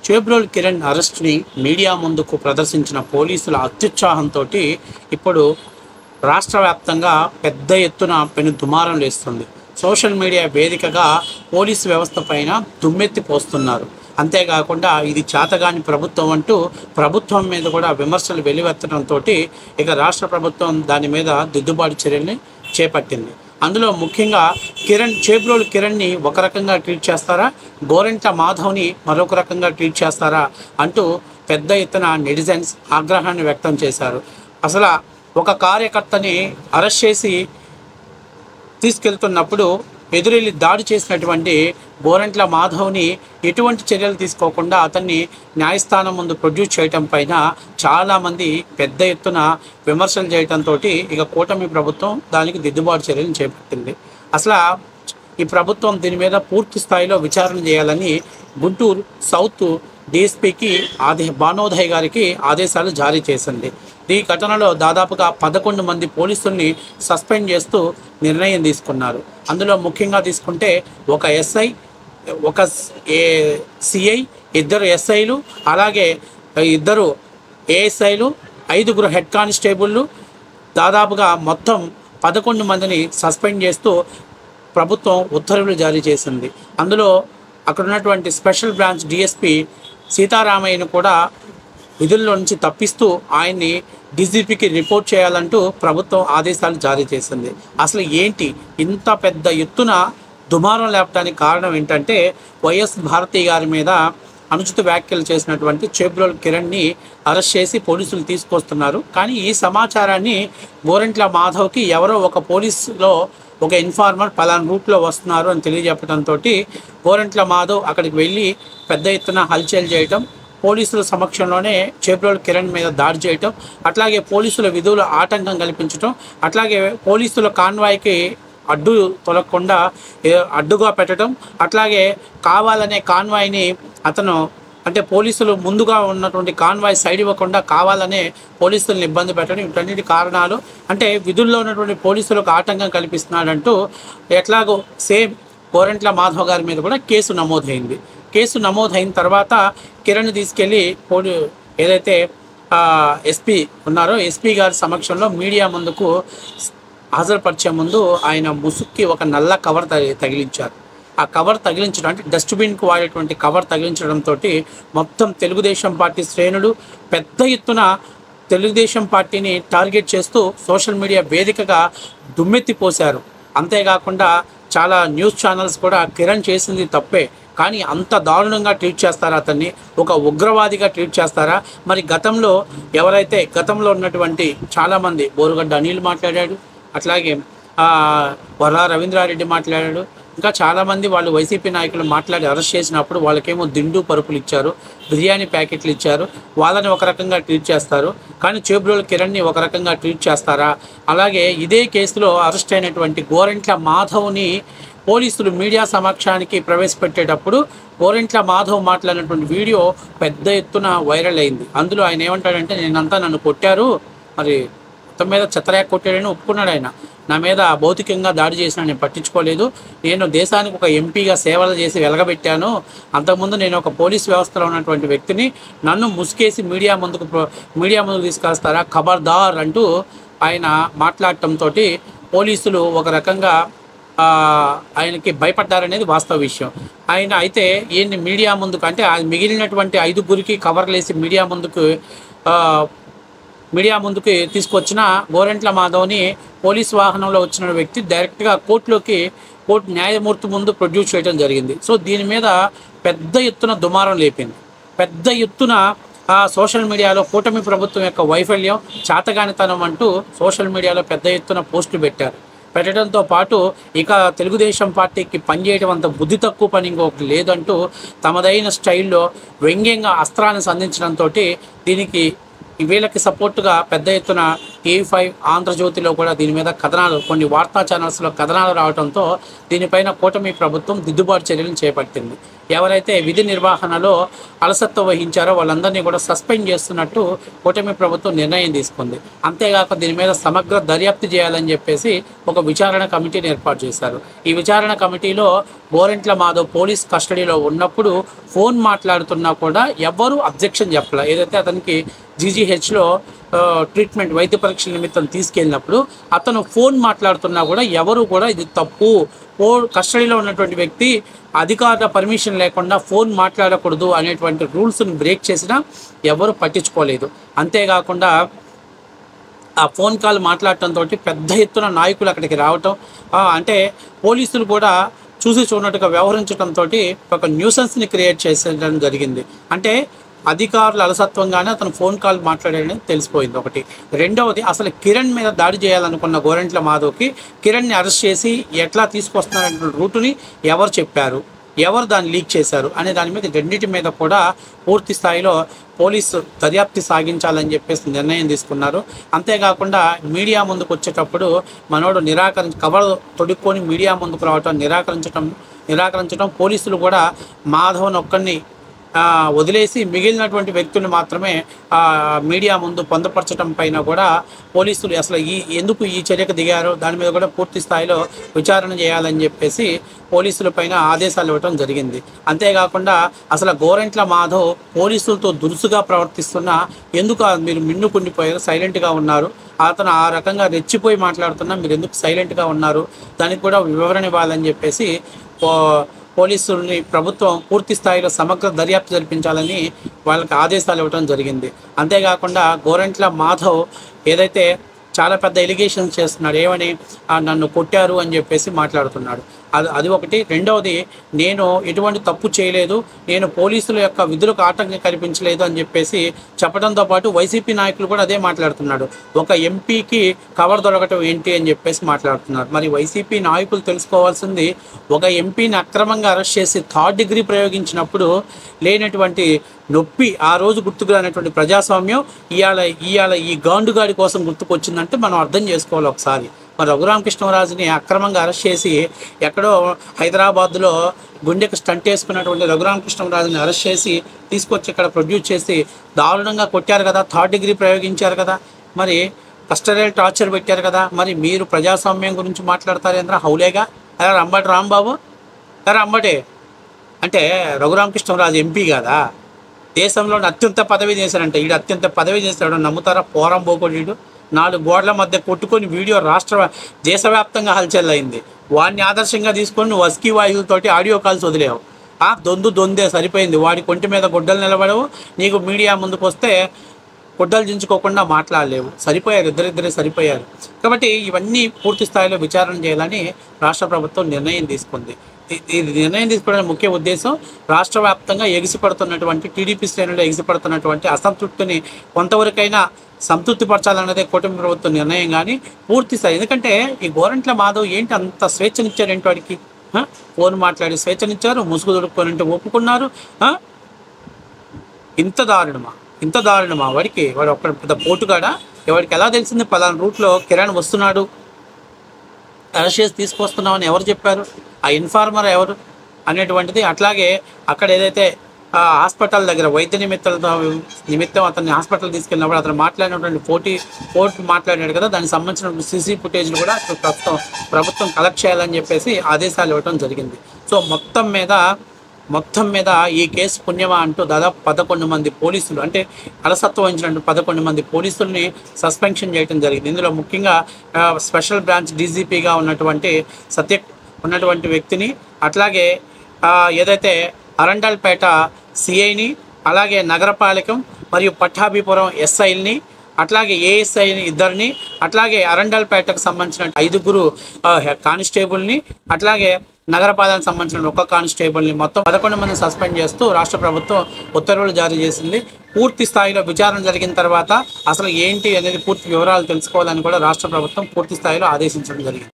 Chebrolu Kiran అరెస్ట్ని media ముందుకు ప్రదర్శించిన పోలీసుల అత్యుత్సాహంతో ఇప్పుడు రాష్ట్ర వ్యాప్తంగా పెద్ద ఎత్తున పెను దుమారం లేస్తుంది. సోషల్ మీడియా వేదికగా పోలీసు వ్యవస్థ పైన దుమ్మెత్తి పోస్తున్నారు. అంతేకాకుండా ఇది చేతగాని ప్రభుత్వం అంటూ ప్రభుత్వం మీద కూడా విమర్శలు వెల్లువెత్తడంతో ఇక రాష్ట్ర ప్రభుత్వం దాని మీద దిద్దుబాటు చర్యల్ని చేపట్టింది. అందులో ముఖ్యంగా చేబ్రోలు కిరణ్ని ఒక రకంగా ట్రీట్ చేస్తారా, గోరెంట్ల మాధవ్ని మరొక రకంగా ట్రీట్ చేస్తారా అంటూ పెద్ద ఎత్తున నెటిజన్స్ ఆగ్రహాన్ని వ్యక్తం చేశారు. అసలు ఒక కార్యకర్తని అరెస్ట్ చేసి తీసుకెళ్తున్నప్పుడు ఎదురెళ్ళి దాడి చేసినటువంటి గోరెంట్ల మాధవ్ని ఎటువంటి చర్యలు తీసుకోకుండా అతన్ని న్యాయస్థానం ముందు ప్రొడ్యూస్ చేయటం పైన చాలామంది పెద్ద ఎత్తున విమర్శలు చేయడంతో ఇక కూటమి ప్రభుత్వం దానికి దిద్దుబాటు చర్యలు చేపట్టింది. అసలు ఈ ప్రభుత్వం దీని మీద పూర్తి స్థాయిలో విచారణ చేయాలని గుంటూరు సౌత్ డిఎస్పీకి భానోదయ్ గారికి ఆదేశాలు జారీ చేసింది. ఈ ఘటనలో దాదాపుగా 11 మంది పోలీసుల్ని సస్పెండ్ చేస్తూ నిర్ణయం తీసుకున్నారు. అందులో ముఖ్యంగా తీసుకుంటే ఒక ఎస్ఐ, ఒక సిఐ, 2 ఎస్ఐలు, అలాగే 2 ఏఎస్ఐలు, 5 హెడ్ కానిస్టేబుళ్ళు, దాదాపుగా మొత్తం 11 మందిని సస్పెండ్ చేస్తూ ప్రభుత్వం ఉత్తర్వులు జారీ చేసింది. అందులో అక్కడ ఉన్నటువంటి స్పెషల్ బ్రాంచ్ డిఎస్పీ సీతారామయ్యను కూడా విధుల్లో నుంచి తప్పిస్తూ ఆయన్ని డీజీపీకి రిపోర్ట్ చేయాలంటూ ప్రభుత్వం ఆదేశాలు జారీ చేసింది. అసలు ఏంటి ఇంత పెద్ద ఎత్తున దుమారం లేపడానికి కారణం ఏంటంటే వైఎస్ భారతి గారి మీద అనుచిత వ్యాఖ్యలు చేసినటువంటి చేబ్రోలు కిరణ్ని అరెస్ట్ చేసి పోలీసులు తీసుకొస్తున్నారు. కానీ ఈ సమాచారాన్ని గోరెంట్ల మాధవ్కి ఎవరో ఒక పోలీసులో ఒక ఇన్ఫార్మర్ పలానా రూట్లో వస్తున్నారు అని తెలియజెప్పడంతో గోరెంట్ల మాధవ్ అక్కడికి వెళ్ళి పెద్ద ఎత్తున హల్చల్ చేయటం, పోలీసుల సమక్షంలోనే చేబ్రోలు కిరణ్ మీద దాడి చేయటం, అట్లాగే పోలీసుల విధులు ఆటంకం కల్పించటం, అట్లాగే పోలీసుల కాన్వాయ్కి అడ్డు తొలగకుండా అడ్డుగా పెట్టడం, అట్లాగే కావాలనే కాన్వాయ్ని అతను అంటే పోలీసులు ముందుగా ఉన్నటువంటి కాన్వాయ్ సైడ్ ఇవ్వకుండా కావాలనే పోలీసులను ఇబ్బంది పెట్టడం, ఇవన్నిటి కారణాలు అంటే విధుల్లో ఉన్నటువంటి పోలీసులకు ఆటంకం కల్పిస్తున్నాడంటూ ఎట్లాగో సేమ్ గోరెంట్ల మాధవ్ గారి మీద కూడా కేసు నమోదైంది. కేసు నమోదైన తర్వాత కిరణ్ తీసుకెళ్ళి ఏదైతే ఎస్పీ ఉన్నారో ఎస్పీ గారి సమక్షంలో మీడియా ముందుకు హాజరుపరిచే ముందు ఆయన ముసుక్కి ఒక నల్ల కవర్ తగిలించారు. ఆ కవర్ తగిలించడం అంటే డస్ట్బిన్కు వాడేటువంటి కవర్ తగిలించడంతో మొత్తం తెలుగుదేశం పార్టీ శ్రేణులు పెద్ద ఎత్తున తెలుగుదేశం పార్టీని టార్గెట్ చేస్తూ సోషల్ మీడియా వేదికగా దుమ్మెత్తిపోశారు. అంతేకాకుండా చాలా న్యూస్ ఛానల్స్ కూడా కిరణ్ చేసింది తప్పే, కానీ అంత దారుణంగా ట్రీట్ చేస్తారా, అతన్ని ఒక ఉగ్రవాదిగా ట్రీట్ చేస్తారా? మరి గతంలో ఉన్నటువంటి చాలామంది బోరుగడ్డ అనిల్ మాట్లాడాడు, అట్లాగే వర్రా రవీంద్రారెడ్డి మాట్లాడాడు, ఇంకా చాలామంది వాళ్ళు వైసీపీ నాయకులు మాట్లాడి అరెస్ట్ చేసినప్పుడు వాళ్ళకేమో దిండు పరుపులు ఇచ్చారు, బిర్యానీ ప్యాకెట్లు ఇచ్చారు, వాళ్ళని ఒక రకంగా ట్రీట్ చేస్తారు. కానీ చేబ్రోలు కిరణ్ని ఒక రకంగా ట్రీట్ చేస్తారా? అలాగే ఇదే కేసులో అరెస్ట్ అయినటువంటి గోరెంట్ల మాధవ్ని పోలీసులు మీడియా సమక్షానికి ప్రవేశపెట్టేటప్పుడు గోరెంట్ల మాధవ్ మాట్లాడినటువంటి వీడియో పెద్ద ఎత్తున వైరల్ అయింది. అందులో ఆయన ఏమంటాడంటే, నన్ను కొట్టారు, మరి మొత్తం మీద చెత్తరేక కొట్టాడని ఒప్పుకున్నాడు. ఆయన నా మీద భౌతికంగా దాడి చేసిన నేను పట్టించుకోలేదు, నేను దేశానికి ఒక ఎంపీగా సేవలు చేసి వెలగబెట్టాను, అంతకుముందు నేను ఒక పోలీస్ వ్యవస్థలో ఉన్నటువంటి వ్యక్తిని, నన్ను ముసుకేసి మీడియా ముందుకు తీసుకొస్తారా, ఖబర్దార్ అంటూ ఆయన మాట్లాడటంతో పోలీసులు ఒక రకంగా ఆయనకి భయపడ్డారనేది వాస్తవ విషయం. ఆయన అయితే ఈయన్ని మీడియా ముందుకు అంటే మిగిలినటువంటి 5 కవర్లు వేసి మీడియా ముందుకు తీసుకొచ్చిన గోరెంట్ల మాధవ్ని పోలీస్ వాహనంలో వచ్చిన వ్యక్తి డైరెక్ట్గా కోర్టు న్యాయమూర్తి ముందు ప్రొడ్యూస్ చేయడం జరిగింది. సో దీని మీద పెద్ద ఎత్తున దుమారం లేపింది. పెద్ద ఎత్తున సోషల్ మీడియాలో కూటమి ప్రభుత్వం యొక్క వైఫల్యం, చాతగానితనం అంటూ సోషల్ మీడియాలో పెద్ద ఎత్తున పోస్టులు పెట్టడంతో పాటు ఇక తెలుగుదేశం పార్టీకి పనిచేయడం అంత బుద్ధి తక్కువ పని ఇంకొకటి లేదంటూ తమదైన స్టైల్లో వ్యంగ్యంగా అస్త్రాన్ని సంధించడంతో వీళ్ళకి సపోర్టుగా పెద్ద ఎత్తున E5 ఆంధ్రజ్యోతిలో కూడా దీని మీద కథనాలు, కొన్ని వార్తా ఛానల్స్లో కథనాలు రావడంతో దీనిపైన కూటమి ప్రభుత్వం దిద్దుబాటు చర్యలను చేపట్టింది. ఎవరైతే విధి నిర్వహణలో అలసత్వం వహించారో వాళ్ళందరినీ కూడా సస్పెండ్ చేస్తున్నట్టు కూటమి ప్రభుత్వం నిర్ణయం తీసుకుంది. అంతేగాక దీని మీద సమగ్ర దర్యాప్తు చేయాలని చెప్పేసి ఒక విచారణ కమిటీని ఏర్పాటు చేశారు. ఈ విచారణ కమిటీలో గోరంట్ల మాధవ్ పోలీస్ కస్టడీలో ఉన్నప్పుడు ఫోన్ మాట్లాడుతున్నా కూడా ఎవ్వరూ అబ్జెక్షన్ చెప్పలే. ఏదైతే అతనికి జీజీహెచ్లో ట్రీట్మెంట్ వైద్య పరీక్షల నిమిత్తం తీసుకెళ్ళినప్పుడు అతను ఫోన్ మాట్లాడుతున్నా కూడా ఎవరు కూడా ఇది తప్పు, కస్టడీలో ఉన్నటువంటి వ్యక్తి అధికారుల పర్మిషన్ లేకుండా ఫోన్ మాట్లాడకూడదు అనేటువంటి రూల్స్ని బ్రేక్ చేసినా ఎవరు పట్టించుకోలేదు. అంతేకాకుండా ఆ ఫోన్ కాల్ మాట్లాడటంతో పెద్ద ఎత్తున నాయకులు అక్కడికి రావటం, అంటే పోలీసులు కూడా చూసి చూడనట్టుగా వ్యవహరించడంతో ఒక న్యూసెన్స్ని క్రియేట్ చేసేయడం జరిగింది. అంటే అధికారుల అలసత్వంగానే అతను ఫోన్ కాల్ మాట్లాడాడని తెలిసిపోయింది ఒకటి. రెండవది, అసలు కిరణ్ మీద దాడి చేయాలనుకున్న గోరంట్ల మాధవ్కి కిరణ్ని అరెస్ట్ చేసి ఎట్లా తీసుకొస్తున్నారనే రూటుని ఎవరు చెప్పారు, ఎవరు దాన్ని లీక్ చేశారు అనే దాని మీద రెండింటి మీద కూడా పూర్తి స్థాయిలో పోలీసు దర్యాప్తు సాగించాలని చెప్పేసి నిర్ణయం తీసుకున్నారు. అంతేకాకుండా మీడియా ముందుకు వచ్చేటప్పుడు మనోడు కవర్ తొడుక్కొని మీడియా ముందుకు రావటం నిరాకరించడం పోలీసులు కూడా మాధవన్ ఒక్కడిని వదిలేసి మిగిలినటువంటి వ్యక్తులు మాత్రమే మీడియా ముందు పొందపరచడం పైన కూడా పోలీసులు అసలు ఎందుకు ఈ చర్యకు దిగారో దాని మీద కూడా పూర్తి స్థాయిలో విచారణ చేయాలని చెప్పేసి పోలీసుల పైన ఆదేశాలు ఇవ్వడం జరిగింది. అంతేకాకుండా అసలు గోరంట్ల మాధవ్ పోలీసులతో దురుసుగా ప్రవర్తిస్తున్నా ఎందుకు మీరు మిన్నుకుండిపోయారు, సైలెంట్గా ఉన్నారు, అతను ఆ రకంగా రెచ్చిపోయి మాట్లాడుతున్నా మీరు ఎందుకు సైలెంట్గా ఉన్నారు, దానికి కూడా వివరణ ఇవ్వాలని చెప్పేసి పోలీసుల్ని ప్రభుత్వం పూర్తి స్థాయిలో సమగ్ర దర్యాప్తు జరిపించాలని వాళ్ళకి ఆదేశాలు ఇవ్వడం జరిగింది. అంతేకాకుండా గోరంట్ల మాధవ్ ఏదైతే చాలా పెద్ద ఎలిగేషన్స్ చేస్తున్నాడు, ఏమని నన్ను కొట్టారు అని చెప్పేసి మాట్లాడుతున్నాడు. అది ఒకటి. రెండవది, నేను ఎటువంటి తప్పు చేయలేదు, నేను పోలీసుల యొక్క విధులకు ఆటంకం కల్పించలేదు అని చెప్పేసి చెప్పడంతో పాటు వైసీపీ నాయకులు కూడా అదే మాట్లాడుతున్నాడు. ఒక ఎంపీకి కవర్ దొరకటం ఏంటి అని చెప్పేసి మాట్లాడుతున్నారు. మరి వైసీపీ నాయకులు తెలుసుకోవాల్సింది, ఒక ఎంపీని అక్రమంగా అరెస్ట్ చేసి థర్డ్ డిగ్రీ ప్రయోగించినప్పుడు లేనటువంటి నొప్పి ఆ రోజు గుర్తుకు రానటువంటి ప్రజాస్వామ్యం ఇవాళ ఈ గాండుగాడి కోసం గుర్తుకొచ్చిందంటే మనం అర్థం చేసుకోవాలి ఒకసారి. మరి రఘురామకృష్ణరాజుని అక్రమంగా అరెస్ట్ చేసి ఎక్కడో హైదరాబాద్లో గుండెకు స్టంట్ వేసుకున్నటువంటి రఘురామకృష్ణరాజుని అరెస్ట్ చేసి తీసుకొచ్చి ఇక్కడ ప్రొడ్యూస్ చేసి దారుణంగా కొట్టారు కదా, థర్డ్ డిగ్రీ ప్రయోగించారు కదా, మరి కస్టడియల్ టార్చర్ పెట్టారు కదా. మరి మీరు ప్రజాస్వామ్యం గురించి మాట్లాడతారేంద్ర హౌలేగా? అరే రంబటి రాంబాబు, అరే అంబటే అంటే రఘురామకృష్ణరాజు ఎంపీ కదా, దేశంలోని అత్యంత పదవి చేశారంటే ఈడు అత్యంత పదవి చేశాడు, నమ్ముతారా? పోరం పోకోడు 4 గోడల మధ్య కొట్టుకొని వీడియో దేశవ్యాప్తంగా హల్చల్ అయింది. వాడిని ఆదర్శంగా తీసుకొని నువ్వు వస్కీ వాయువులతోటి ఆడియో కాల్స్ వదిలేవు. దొందే సరిపోయింది. వాడి కొంటి మీద గుడ్డలు నిలబడవు, నీకు మీడియా ముందుకు వస్తే గుడ్డలు దించుకోకుండా మాట్లాడలేవు. ఇద్దరిద్దరే సరిపోయారు. కాబట్టి ఇవన్నీ పూర్తి స్థాయిలో విచారణ చేయాలని రాష్ట్ర ప్రభుత్వం నిర్ణయం తీసుకుంది. ఈ నిర్ణయం తీసుకోవడానికి ముఖ్య ఉద్దేశం రాష్ట్ర వ్యాప్తంగా ఎగిసిపడుతున్నటువంటి టీడీపీ శ్రేణులు ఎగిసిపడుతున్నటువంటి అసంతృప్తిని కొంతవరకైనా సంతృప్తిపరచాలన్నదే కూటమి ప్రభుత్వం నిర్ణయం. కానీ పూర్తి స్థాయి, ఎందుకంటే ఈ గోరంట్ల మాధవ్ ఏంటి అంత స్వేచ్ఛనిచ్చారు ఏంటి వాడికి? ఫోన్ మాట్లాడి స్వేచ్ఛనిచ్చారు, ముసుగు దొడుక్కొని అంటే ఒప్పుకున్నారు. ఇంత దారుణమా వాడికి? వాడు ఒక్కడ పెద్ద పోటుగాడా? వాడికి ఎలా తెలిసింది పలానా రూట్లో కిరణ్ వస్తున్నాడు, అరెస్ట్ చేసి తీసుకొస్తున్నామని ఎవరు చెప్పారు? ఆ ఇన్ఫార్మర్ ఎవరు అనేటువంటిది. అట్లాగే అక్కడ ఏదైతే హాస్పిటల్ దగ్గర వైద్య నిమిత్తం అతన్ని హాస్పిటల్ తీసుకెళ్ళినప్పుడు అతను మాట్లాడినటువంటి కోర్టు మాట్లాడాడు కదా, దానికి సంబంధించిన సీసీ ఫుటేజ్లు కూడా ప్రస్తుతం ప్రభుత్వం కలెక్ట్ చేయాలని చెప్పేసి ఆదేశాలు ఇవ్వడం జరిగింది. సో మొత్తం మీద ఈ కేసు పుణ్యమా అంటూ దాదాపు 11 మంది పోలీసులు, అంటే అలసత్వం వహించినట్టు 11 మంది పోలీసుల్ని సస్పెన్షన్ చేయడం జరిగింది. ఇందులో ముఖ్యంగా స్పెషల్ బ్రాంచ్ డీజీపీగా ఉన్నటువంటి వ్యక్తిని, అట్లాగే ఏదైతే అరండల్పేట సిఐని, అలాగే నగరపాలకం మరియు పట్టాభిపురం ఎస్ఐల్ని, అట్లాగే ఏఎస్ఐని 2ని, అట్లాగే అరండల్పేటకు సంబంధించిన 5 కానిస్టేబుల్ని, అట్లాగే నగరపాలనకు సంబంధించిన 1 కానిస్టేబుల్ని, మొత్తం 11 మందిని సస్పెండ్ చేస్తూ రాష్ట్ర ప్రభుత్వం ఉత్తర్వులు జారీ చేసింది. పూర్తి స్థాయిలో విచారణ జరిగిన తర్వాత అసలు ఏంటి అనేది పూర్తి వివరాలు తెలుసుకోవాలని కూడా రాష్ట్ర ప్రభుత్వం పూర్తి స్థాయిలో ఆదేశించడం జరిగింది.